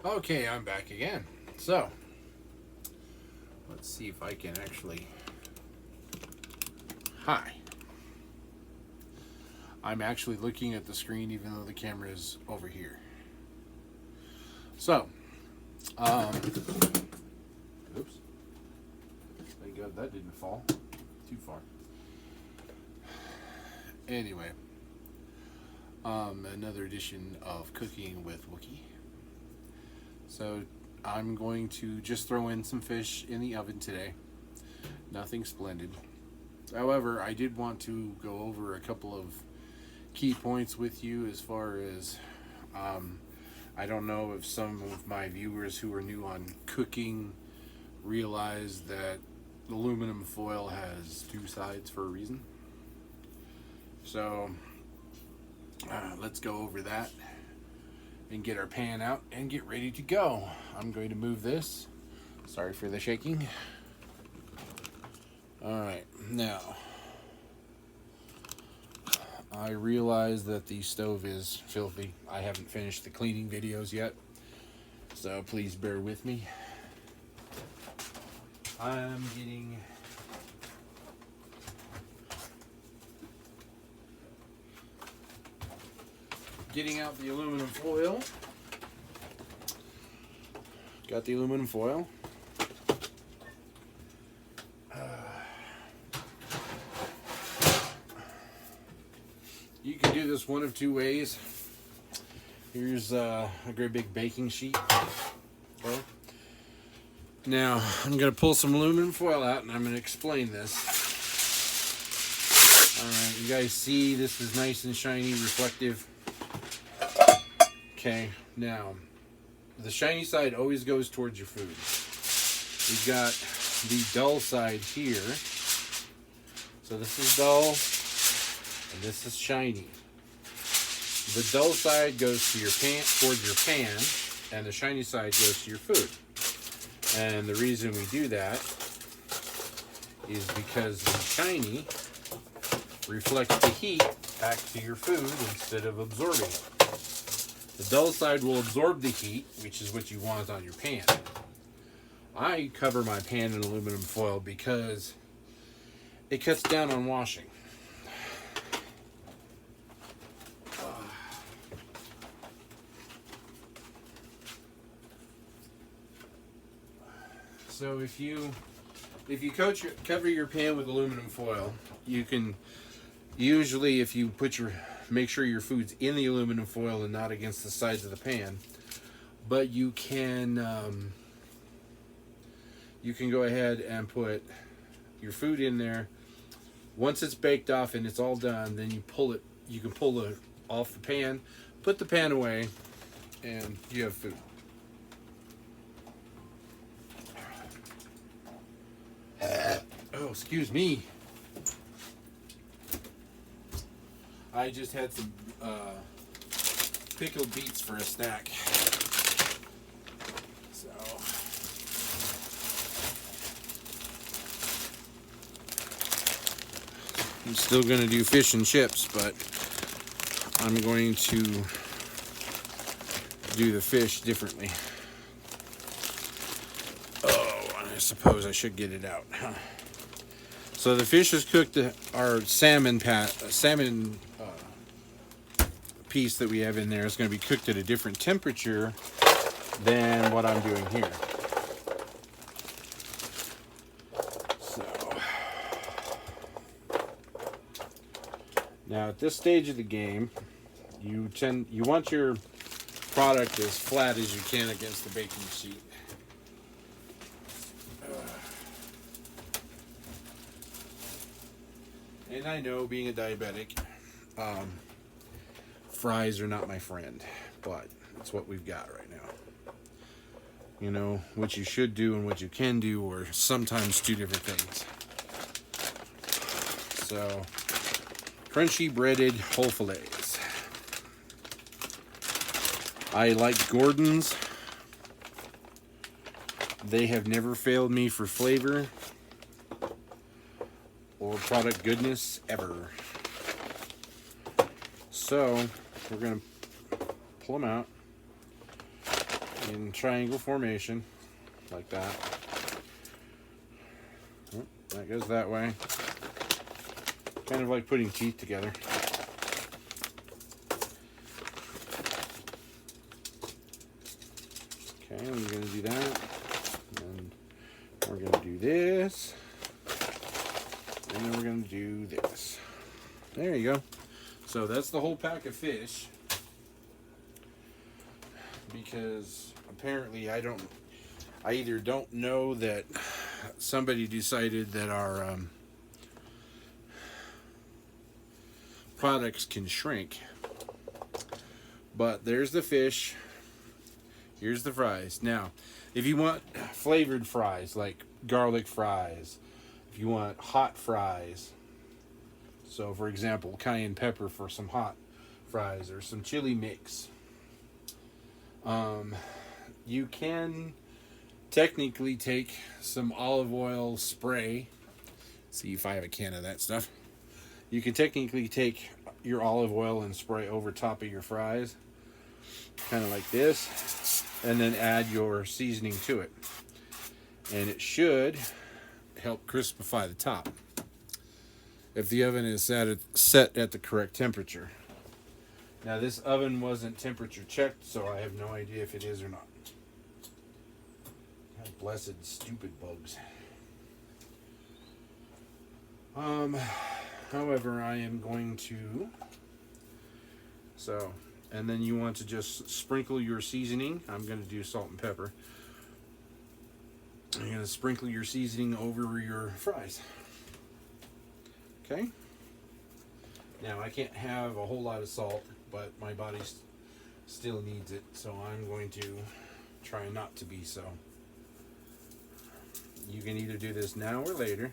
Okay, I'm back again. So, let's see if I can actually. Hi. I'm actually looking at the screen even though the camera is over here. So, oops. Thank God that didn't fall too far. Anyway, another edition of Cooking with Wookiee. So, I'm going to just throw in some fish in the oven today. Nothing splendid. However, I did want to go over a couple of key points with you as far as I don't know if some of my viewers who are new on cooking realize that aluminum foil has two sides for a reason. So let's go over that and get our pan out and get ready to go. I'm going to move this. Sorry for the shaking. Alright, now I realize that the stove is filthy. I haven't finished the cleaning videos yet, so please bear with me. I'm getting out the aluminum foil. Got the aluminum foil. You can do this one of two ways. Here's a great big baking sheet. Okay. Now, I'm going to pull some aluminum foil out and I'm going to explain this. Alright, you guys see this is nice and shiny, reflective. Okay, now, the shiny side always goes towards your food. We've got the dull side here. So this is dull. And this is shiny. The dull side goes to your pan, towards your pan, and the shiny side goes to your food. And the reason we do that is because the shiny reflects the heat back to your food instead of absorbing it. The dull side will absorb the heat, which is what you want on your pan. I cover my pan in aluminum foil because it cuts down on washing. So if you cover your pan with aluminum foil, you can usually, if you make sure your food's in the aluminum foil and not against the sides of the pan, but you can go ahead and put your food in there. Once it's baked off and it's all done, then you can pull it off the pan, put the pan away, and you have food. Oh, excuse me. I just had some pickled beets for a snack. So I'm still going to do fish and chips, but I'm going to do the fish differently. I suppose I should get it out. So the fish is cooked. Our salmon piece that we have in there is going to be cooked at a different temperature than what I'm doing here. So now at this stage of the game, you want your product as flat as you can against the baking sheet. And I know, being a diabetic, fries are not my friend, but it's what we've got right now. You know, what you should do and what you can do are sometimes two different things. So, crunchy breaded whole fillets. I like Gordon's. They have never failed me for flavor or product goodness ever. So we're going to pull them out. in triangle formation, like that. Oh, that goes that way. Kind of like putting teeth together. Okay, we're going to do that. And we're going to do this. And then we're going to do this. There you go. So that's the whole pack of fish. Because apparently I either don't know that somebody decided that our products can shrink. But there's the fish. Here's the fries. Now, if you want flavored fries, like garlic fries, if you want hot fries, so for example, cayenne pepper for some hot fries or some chili mix, you can technically take some olive oil spray. See if I have a can of that stuff. You can technically take your olive oil and spray over top of your fries, kind of like this, and then add your seasoning to it. And it should help crispify the top if the oven is set at the correct temperature. Now this oven wasn't temperature checked, so I have no idea if it is or not. God, blessed stupid bugs. However, I am going to, and then you want to just sprinkle your seasoning. I'm going to do salt and pepper. You're going to sprinkle your seasoning over your fries. Okay? Now, I can't have a whole lot of salt, but my body still needs it, so I'm going to try not to be so. You can either do this now or later.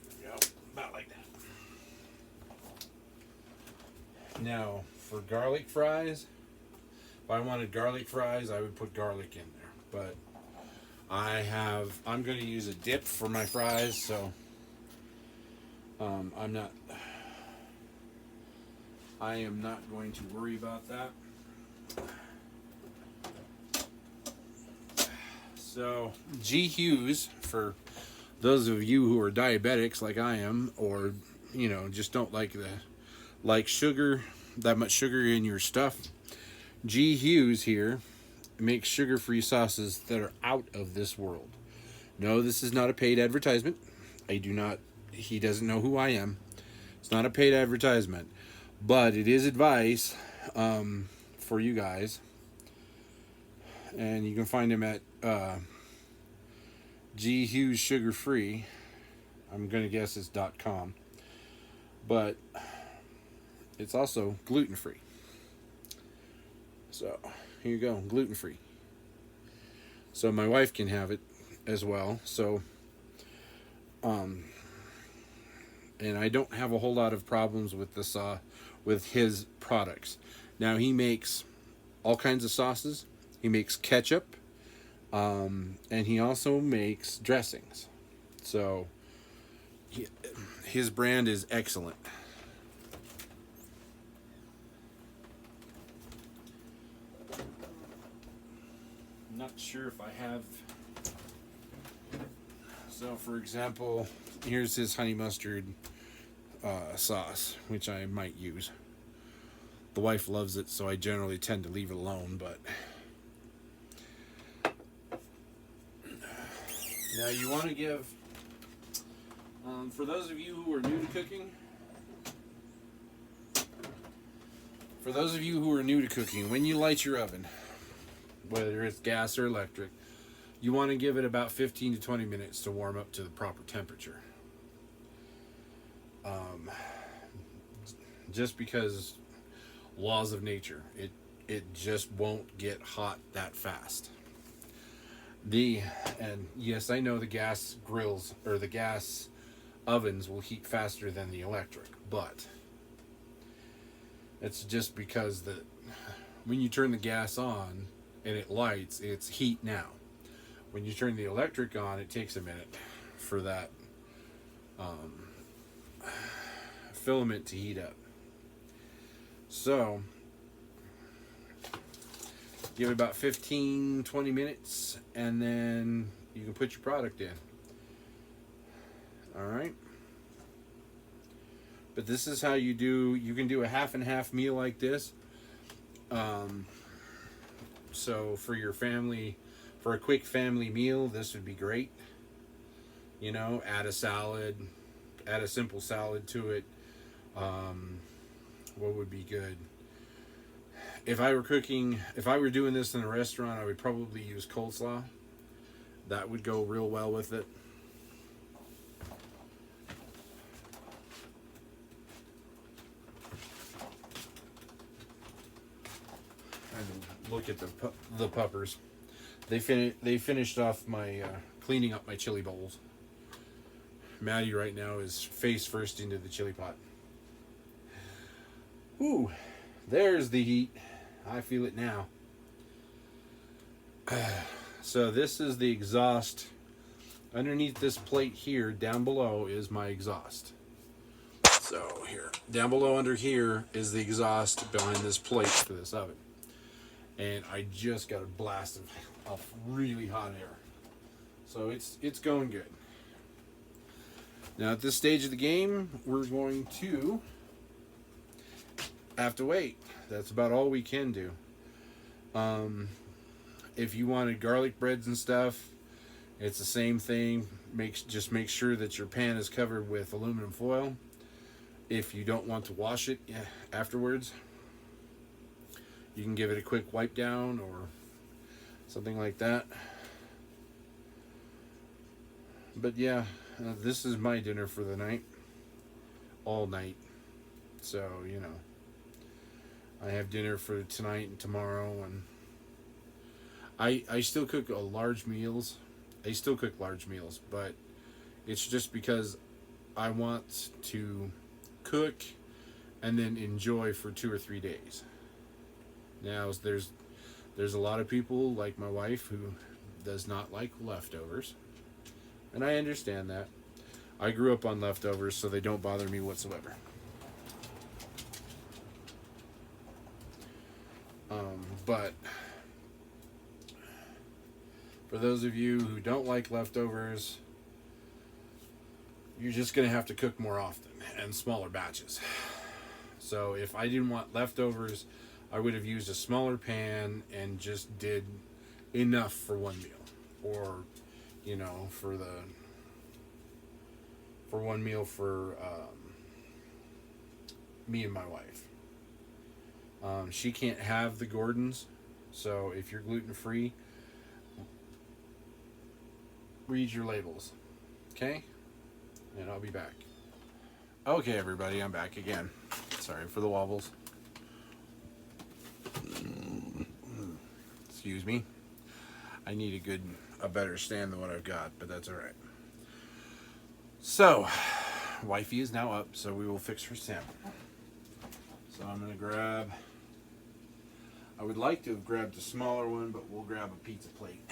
There we go. About like that. Now, for garlic fries, if I wanted garlic fries, I would put garlic in there. But I'm going to use a dip for my fries, so I am not going to worry about that. So, G. Hughes, for those of you who are diabetics like I am, or just don't like sugar, that much sugar in your stuff, G. Hughes here makes sugar-free sauces that are out of this world. No, this is not a paid advertisement. He doesn't know who I am. It's not a paid advertisement, but it is advice for you guys. And you can find him at G. Hughes Sugar Free. I'm going to guess it's .com. But it's also gluten-free. So, here you go, gluten-free. So my wife can have it as well. So, and I don't have a whole lot of problems with with his products. Now, he makes all kinds of sauces. He makes ketchup, and he also makes dressings. So, his brand is excellent. I'm not sure if I have. So, for example, here's his honey mustard sauce, which I might use. The wife loves it, so I generally tend to leave it alone, but now you want to give, for those of you who are new to cooking, when you light your oven, whether it's gas or electric, you want to give it about 15 to 20 minutes to warm up to the proper temperature. Just because laws of nature, it just won't get hot that fast. And yes, I know the gas grills or the gas ovens will heat faster than the electric, but it's just because when you turn the gas on and it lights, it's heat now. When you turn the electric on, it takes a minute for that filament to heat up. So Give it about 15-20 minutes, and then you can put your product in. All right. But this is how you can do a half and half meal like this. So for your family, for a quick family meal, this would be great. You know, add a salad, add a simple salad to it. What would be good? If I were doing this in a restaurant, I would probably use coleslaw. That would go real well with it. And look at the puppers. They finished off my cleaning up my chili bowls. Maddie right now is face first into the chili pot. Ooh, there's the heat. I feel it now. So this is the exhaust. Underneath this plate here, down below, is my exhaust. So here, down below under here is the exhaust behind this plate for this oven. And I just got a blast of really hot air. So it's going good. Now at this stage of the game, we're going to have to wait. That's about all we can do. If you wanted garlic breads and stuff, it's the same thing. Just make sure that your pan is covered with aluminum foil. If you don't want to wash it afterwards, you can give it a quick wipe down or something like that. But yeah, this is my dinner for the night. All night. So, you know, I have dinner for tonight and tomorrow, and I still cook large meals. I still cook large meals, but it's just because I want to cook and then enjoy for 2 or 3 days. Now, there's a lot of people like my wife who does not like leftovers, and I understand that. I grew up on leftovers, so they don't bother me whatsoever. But for those of you who don't like leftovers, you're just going to have to cook more often and smaller batches. So if I didn't want leftovers, I would have used a smaller pan and just did enough for one meal. Or, you know, for one meal for me and my wife. She can't have the Gordons, so if you're gluten-free, read your labels, okay? And I'll be back. Okay, everybody, I'm back again. Sorry for the wobbles. Excuse me. I need a better stand than what I've got, but that's all right. So, wifey is now up, so we will fix her salmon. So I'm gonna grab. I would like to have grabbed a smaller one, but we'll grab a pizza plate.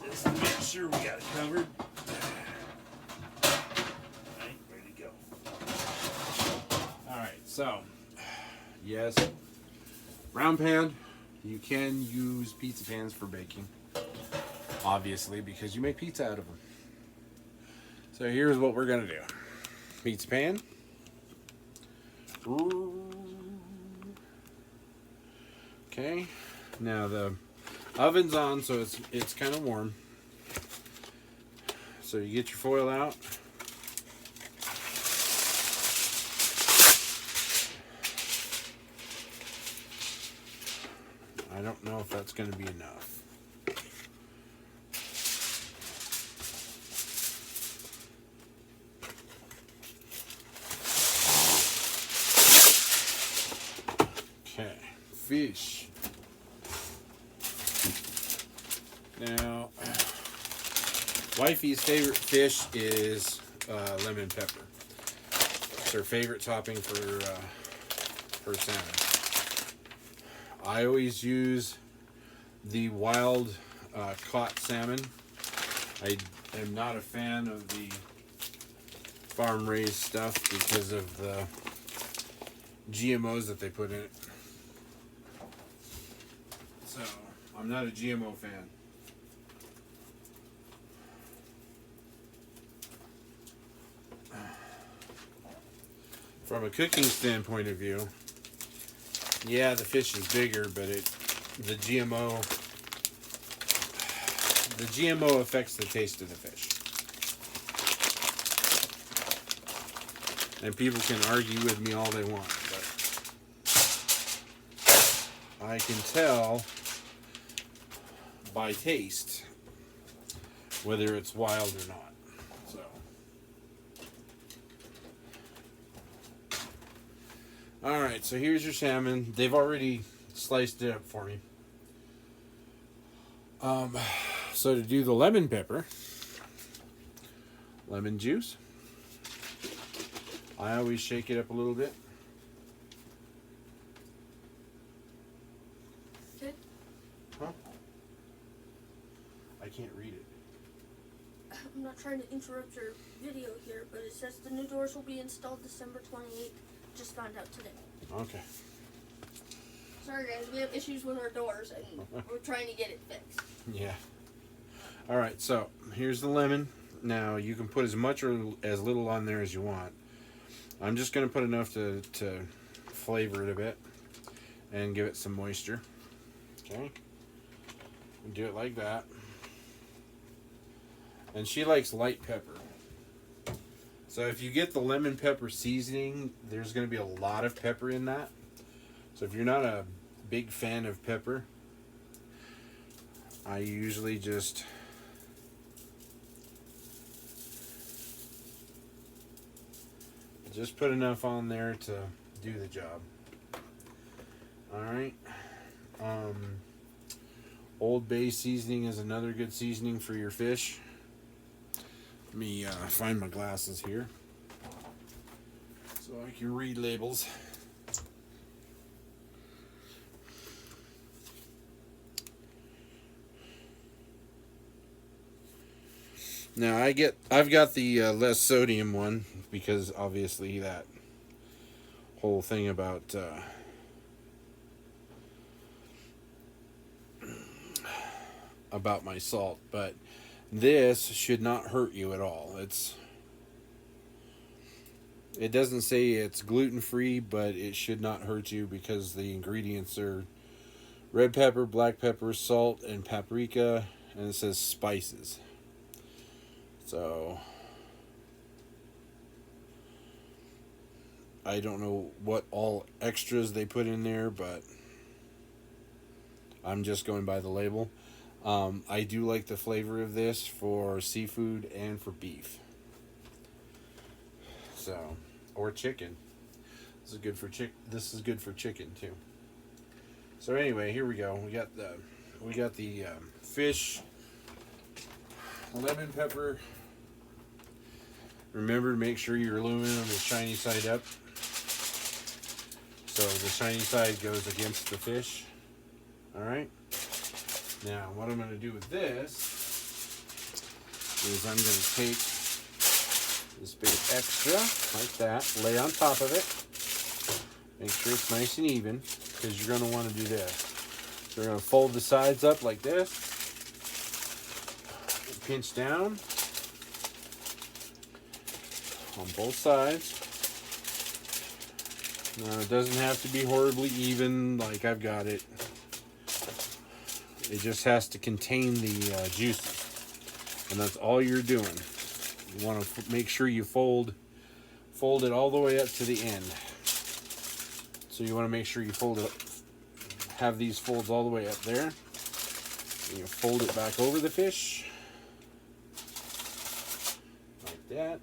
Just to make sure we got it covered. Alright, ready to go. Alright, so, yes, round pan. You can use pizza pans for baking, obviously, because you make pizza out of them. So here's what we're gonna do. Pizza pan. Okay, now the oven's on, so it's kind of warm. So you get your foil out. I don't know if that's going to be enough. Okay, fish. Now, wifey's favorite fish is lemon pepper. It's her favorite topping for salmon. I always use the wild caught salmon. I am not a fan of the farm raised stuff because of the GMOs that they put in it. So, I'm not a GMO fan. From a cooking standpoint of view, yeah, the fish is bigger, but the GMO affects the taste of the fish. And people can argue with me all they want, but I can tell by taste whether it's wild or not. So, all right, so here's your salmon. They've already sliced it up for me. So to do the lemon pepper, lemon juice, I always shake it up a little bit. Okay. Huh? I can't read it. I'm not trying to interrupt your video here, but it says the new doors will be installed December 28th. Just found out today. Okay. Sorry guys, we have issues with our doors and we're trying to get it fixed. Yeah. All right, so here's the lemon. Now you can put as much or as little on there as you want. I'm just going to put enough to flavor it a bit and give it some moisture. Okay. Do it like that. And she likes light pepper. So if you get the lemon pepper seasoning, there's going to be a lot of pepper in that. So if you're not a big fan of pepper, I usually just put enough on there to do the job. Alright. Old Bay seasoning is another good seasoning for your fish. Let me find my glasses here so I can read labels. Now I've got the less sodium one because obviously that whole thing about my salt, but this should not hurt you at all. It doesn't say it's gluten-free, but it should not hurt you because the ingredients are red pepper, black pepper, salt, and paprika, and it says spices. So I don't know what all extras they put in there, but I'm just going by the label. I do like the flavor of this for seafood and for beef. So, or chicken. This is good for chicken too. So anyway, here we go. We got the fish, lemon pepper. Remember to make sure your aluminum is shiny side up. So the shiny side goes against the fish. Alright. Now what I'm going to do with this is I'm going to take this bit of extra, like that, lay on top of it. Make sure it's nice and even, because you're going to want to do this. So we're going to fold the sides up like this. Pinch down on both sides. Now it doesn't have to be horribly even like I've got it. It just has to contain the juices, and that's all you're doing. You want to make sure you fold it all the way up to the end. So you want to make sure you have these folds all the way up there. And you fold it back over the fish like that.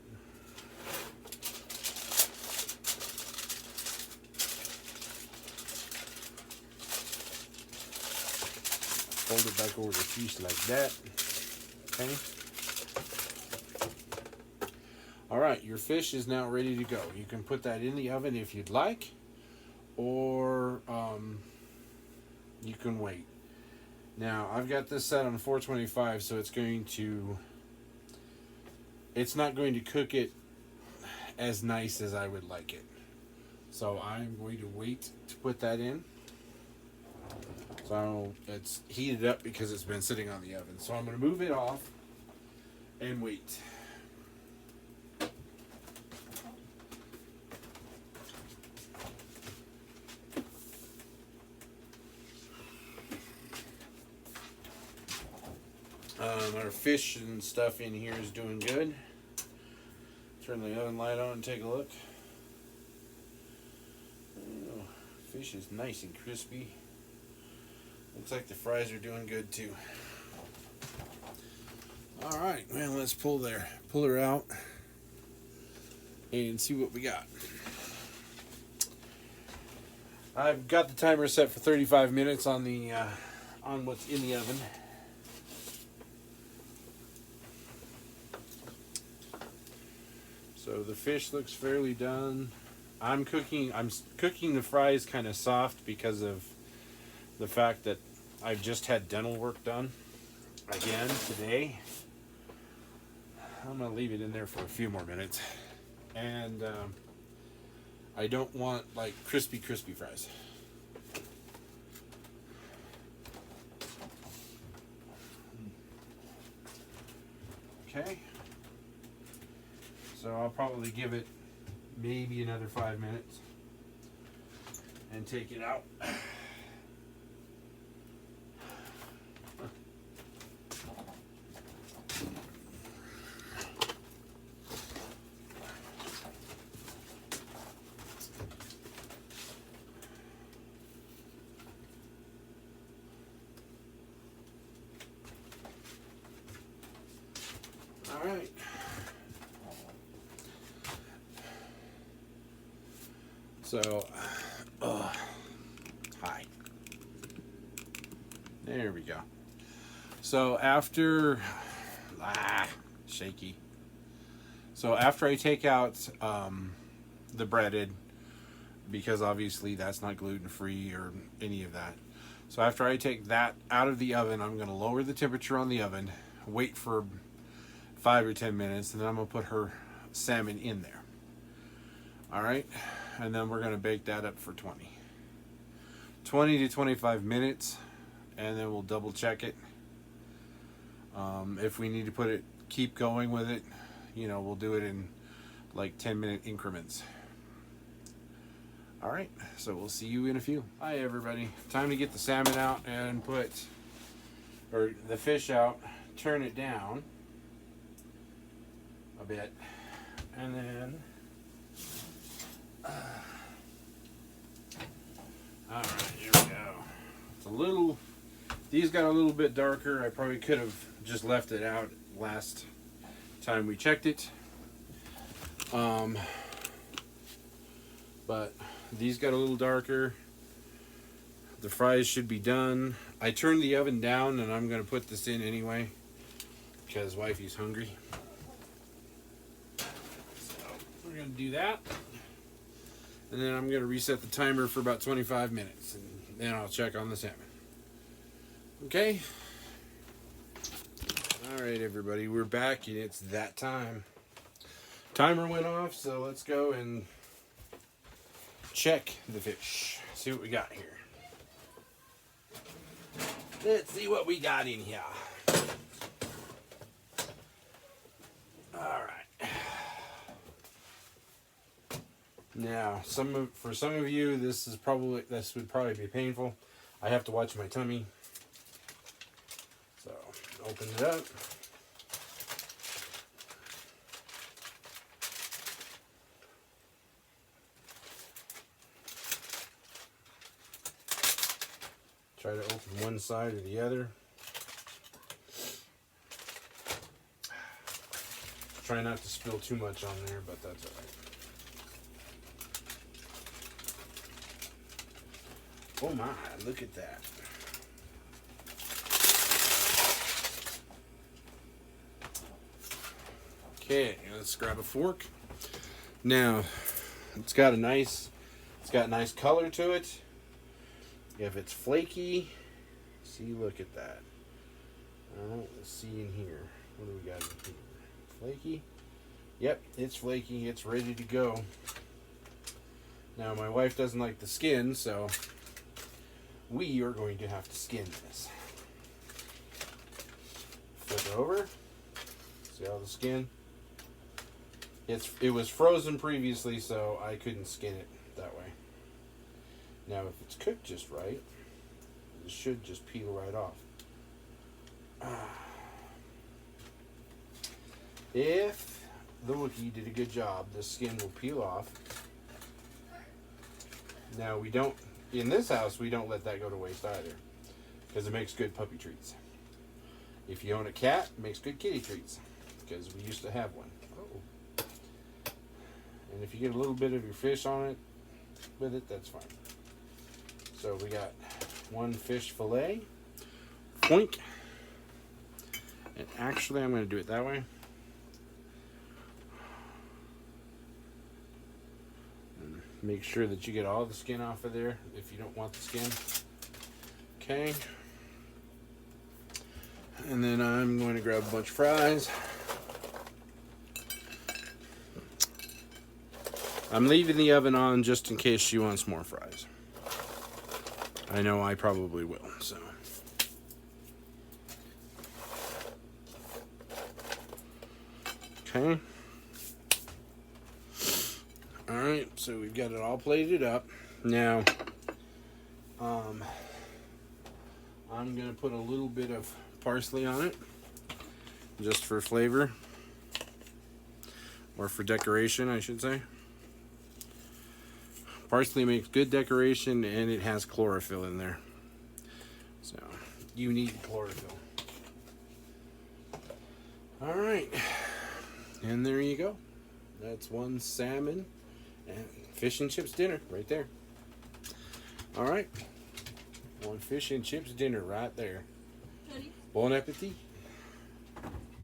Fold it back over the piece like that. Okay. Alright, your fish is now ready to go. You can put that in the oven if you'd like, or you can wait. Now, I've got this set on 425, so it's not going to cook it as nice as I would like it. So I'm going to wait to put that in. So it's heated up because it's been sitting on the oven. So I'm going to move it off and wait. Our fish and stuff in here is doing good. Turn the oven light on and take a look. Oh, fish is nice and crispy. Looks like the fries are doing good too. All right, well, let's pull her out and see what we got. I've got the timer set for 35 minutes on the on what's in the oven. So the fish looks fairly done. I'm cooking the fries kind of soft because of the fact that I've just had dental work done again today. I'm gonna leave it in there for a few more minutes, and I don't want like crispy fries. Okay. So I'll probably give it maybe another 5 minutes and take it out. All right. So, hi. There we go. So after, shaky. So after I take out the breaded, because obviously that's not gluten-free or any of that. So after I take that out of the oven, I'm going to lower the temperature on the oven, wait for 5 or 10 minutes, and then I'm going to put her salmon in there. All right. And then we're going to bake that up for 20 to 25 minutes, and then we'll double check it. If we need to keep going with it, we'll do it in like 10-minute increments. All right, so we'll see you in a few. Hi everybody, time to get the salmon out and or the fish out, turn it down a bit, and then all right, here we go. It's these got a little bit darker. I probably could have just left it out last time we checked it. But these got a little darker. The fries should be done. I turned the oven down and I'm going to put this in anyway because wifey's hungry. So we're going to do that. And then I'm going to reset the timer for about 25 minutes. And then I'll check on the salmon. Okay. Alright everybody, we're back and it's that time. Timer went off, so let's go and check the fish. See what we got here. Let's see what we got in here. Alright. Now, for some of you, this would probably be painful. I have to watch my tummy. So, open it up. Try to open one side or the other. Try not to spill too much on there, but that's all right. Oh my, look at that. Okay, let's grab a fork. Now, it's got nice color to it. If it's flaky, see, look at that. Let's see in here. What do we got in here? Flaky? Yep, it's flaky. It's ready to go. Now, my wife doesn't like the skin, so we are going to have to skin this. Flip it over. See all the skin? It was frozen previously, so I couldn't skin it that way. Now, if it's cooked just right, it should just peel right off. If the Wookiee did a good job, the skin will peel off. Now, in this house, we don't let that go to waste either, because it makes good puppy treats. If you own a cat, it makes good kitty treats, because we used to have one. Oh. And if you get a little bit of your fish on it, with it, that's fine. So we got one fish fillet. Boink. And actually, I'm going to do it that way. And make sure that you get all the skin off of there if you don't want the skin. Okay. And then I'm going to grab a bunch of fries. I'm leaving the oven on just in case she wants more fries. I know I probably will, so. Okay. Alright, so we've got it all plated up. Now, I'm going to put a little bit of parsley on it, just for flavor. Or for decoration, I should say. Parsley makes good decoration, and it has chlorophyll in there. So, you need chlorophyll. Alright. And there you go. That's one salmon and fish and chips dinner right there. Alright. One fish and chips dinner right there. Bon appetit.